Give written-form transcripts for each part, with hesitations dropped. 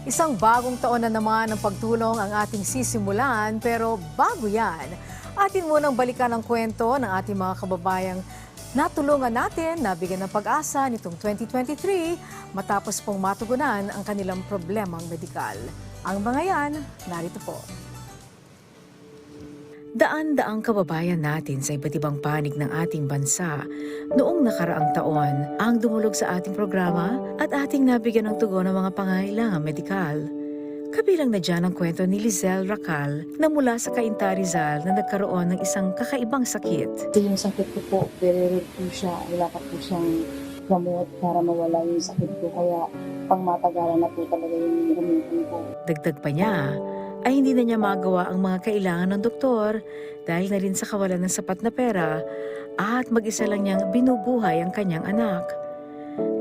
Isang bagong taon na naman ng pagtulong ang ating sisimulan, pero bago yan, atin munang balikan ang kwento ng ating mga kababayang natulungan natin na bigyan ng pag-asa nitong 2023 matapos pong matugunan ang kanilang problemang medikal. Ang mga yan, narito po. Daan-daang kababayan natin sa iba't ibang panig ng ating bansa noong nakaraang taon ang dumulog sa ating programa at ating nabigyan ng tugon ng mga pangangailangan medikal. Kabilang na dyan ang kwento ni Lizelle Racal na mula sa Cainta, Rizal na nagkaroon ng isang kakaibang sakit. Yung sakit ko po, very rare po siya. Wala pa po siyang gamot para mawala yung sakit ko. Kaya pang matagalan na po talaga yung gamitin ko. Dagdag pa niya, ay hindi na niya magawa ang mga kailangan ng doktor dahil na rin sa kawalan ng sapat na pera at mag-isa lang niyang binubuhay ang kanyang anak.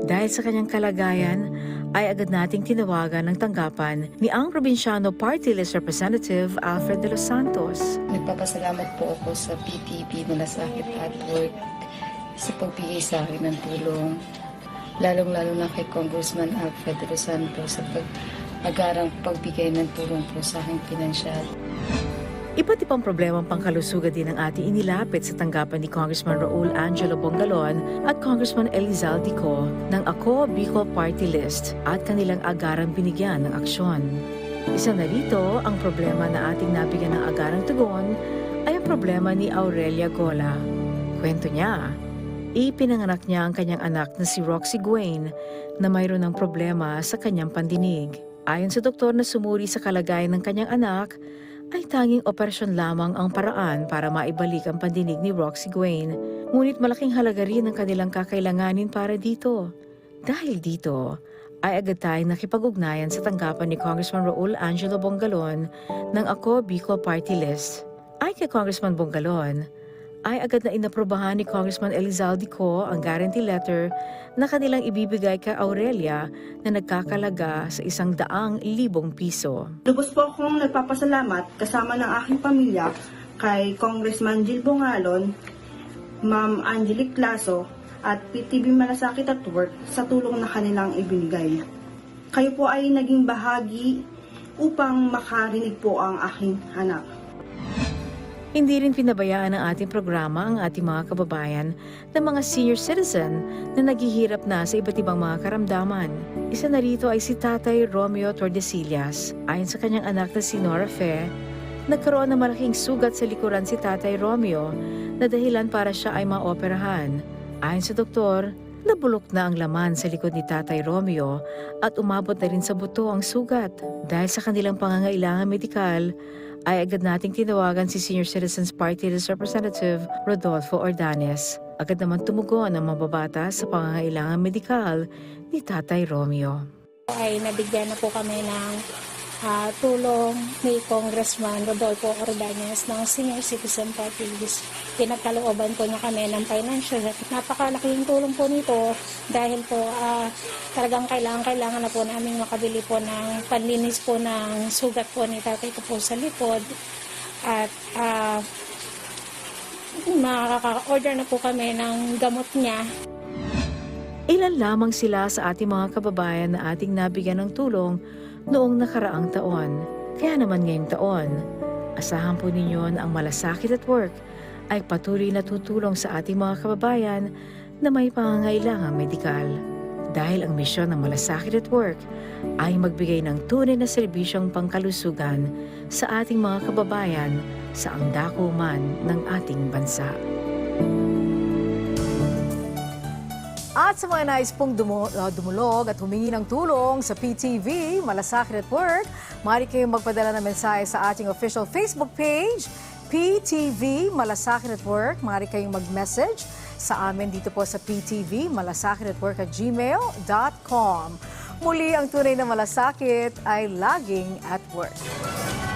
Dahil sa kanyang kalagayan, ay agad nating tinawagan ng tanggapan ni ang Probinsyano Party List Representative Alfred de los Santos. Nagpapasalamat po ako sa PTP Malasakit at Work sa pagbigay sa akin ng tulong. Lalong-lalo na kay Congressman Alfred de los Santos sa agarang pagbigay ng tulong po sa aking pinansyal. Iba't ibang problemang pangkalusugan din ang ating inilapit sa tanggapan ni Congressman Raul Angelo Bongalon at Congressman Elizalde Co ng Ako Bicol Party List at kanilang agarang binigyan ng aksyon. Isa na rito ang problema na ating nabigyan ng agarang tugon ay ang problema ni Aurelia Gola. Kwento niya, ipinanganak niya ang kanyang anak na si Roxy Guane na mayroon ng problema sa kanyang pandinig. Ayon sa doktor na sumuri sa kalagayan ng kanyang anak, ay tanging operasyon lamang ang paraan para maibalik ang pandinig ni Roxy Guane. Ngunit malaking halaga rin ang kanilang kakailanganin para dito. Dahil dito, ay agad tayong nakipag-ugnayan sa tanggapan ni Congressman Raul Angelo Bongalon ng Ako Bicol Party List. Ay kay Congressman Bongalon, ay agad na inaprobahan ni Congressman Elizalde Co ang guarantee letter na kanilang ibibigay kay Aurelia na nagkakalaga sa 100,000 piso. Lubos po akong nagpapasalamat kasama ng aking pamilya kay Congressman Jill Bongalon, Ma'am Angelique Lasso at PTB Malasakit at Work sa tulong na kanilang ibinigay. Kayo po ay naging bahagi upang makarinig po ang aking anak. Hindi rin pinabayaan ng ating programa ang ating mga kababayan na mga senior citizen na naghihirap na sa iba't ibang mga karamdaman. Isa na rito ay si Tatay Romeo Tordesillas. Ayon sa kanyang anak na si Nora Fe, nagkaroon ng malaking sugat sa likuran si Tatay Romeo na dahilan para siya ay maoperahan. Ayon sa doktor, nabulok na ang laman sa likod ni Tatay Romeo at umabot na rin sa buto ang sugat. Dahil sa kanilang pangangailangan medikal, ay agad nating tinawagan si Senior Citizens Party List Representative Rodolfo Ordanes. Agad naman tumugon ang mababata sa pangangailangan medikal ni Tatay Romeo. Ay nabigyan na po kami ng tulong ni Congressman Rodolfo Ordanes ng Senior Citizen Party List. Pinagkalooban po niya kami ng financial. Napakalaking tulong po nito dahil po talagang kailangan na po namin makabili po ng panlinis po ng sugat po ni tatay ko po sa likod. At makaka-order na po kami ng gamot niya. Ilan lamang sila sa ating mga kababayan na ating nabigyan ng tulong noong nakaraang taon. Kaya naman ngayong taon, asahan po ninyo na ang Malasakit at Work ay patuloy na tutulong sa ating mga kababayan na may pangangailangang medikal. Dahil ang misyon ng Malasakit at Work ay magbigay ng tunay na serbisyong pangkalusugan sa ating mga kababayan sa dako man ng ating bansa. At sa mga nais pong dumulog at humingi ng tulong sa PTV, Malasakit at Work, maaari kayong magpadala ng mensahe sa ating official Facebook page, PTV Malasakit at Work. Maaari kayong mag-message sa amin dito po sa PTV malasakit@gmail.com. Muli, ang tunay na malasakit ay laging at work.